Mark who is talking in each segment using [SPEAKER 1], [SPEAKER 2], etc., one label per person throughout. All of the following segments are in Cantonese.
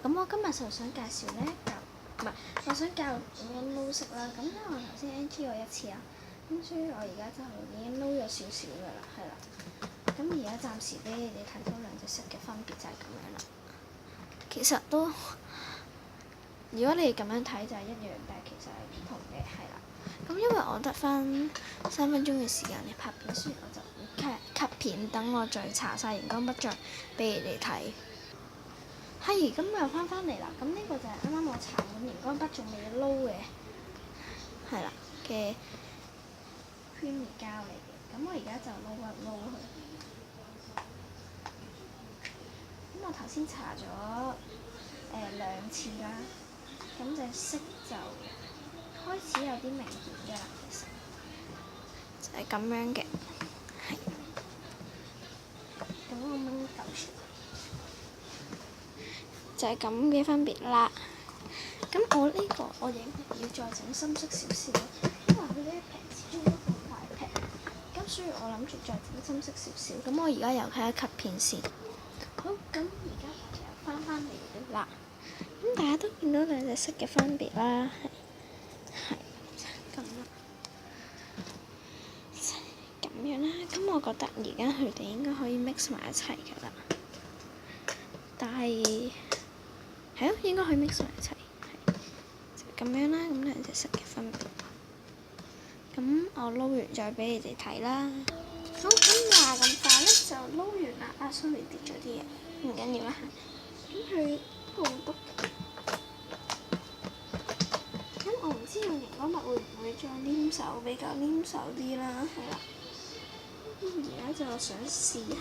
[SPEAKER 1] 咁我今日就想介紹呢一嚿，唔係，我想教點樣撈色啦。咁因為我頭先 NG 過一次啊，咁所以我而家就已經撈咗少少㗎啦，係啦。咁而家暫時俾你哋睇到兩隻色嘅分別就係咁樣啦。其實都，如果你咁樣睇就係一樣，但係其實係唔同嘅，係啦。咁因為我得翻3分鐘嘅時間嚟拍片，所以我就唔cut片，等我再搽晒熒光筆再俾你哋睇。係，咁又翻嚟啦。咁呢個就係啱啱我搽滿熒光筆仲未撈嘅，係啦嘅 creamy 膠嚟嘅。咁我而家就撈一撈佢。咁我頭先搽咗2次啦，咁隻色就開始有啲明顯㗎啦，其實就係咁樣嘅，係。咁我掹嚿出嚟，就係咁嘅分別啦。咁我呢個我影要再整深色少少，因為佢呢一撇始終都好大撇，咁所以我諗住再整深色少少。咁我而家又睇一 cut 片先。好，咁而家我就又翻嚟啦。咁大家都見到兩隻色嘅分別啦，係咁啦，咁樣啦。咁我覺得而家佢哋應該可以 mix 埋一齊㗎啦。但係係咯，應該可以 mix 埋一齊，就咁樣啦。咁兩隻色嘅分別。咁我撈完再俾你哋睇啦。好，咁話咁快咧就撈完啦。sorry 跌咗啲嘢，唔緊要啦。咁佢好篤。咁我唔知用熒光筆會唔會再黏手，比較黏手啲啦，係啦。咁而家就想試下，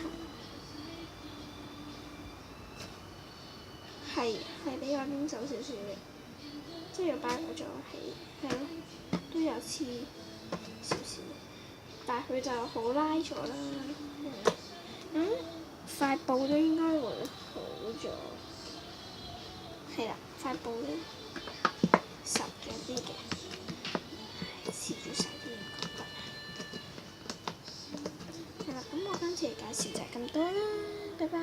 [SPEAKER 1] 係比較黏手少少嘅，即係要擺嗰種係咯，都有黐少少，但係佢就好拉咗啦。塊布都應該會好咗，係啦，塊布咧實咗啲嘅，黐住晒啲熒光筆。係啦，咁我今次嘅介紹就係咁多啦，拜拜。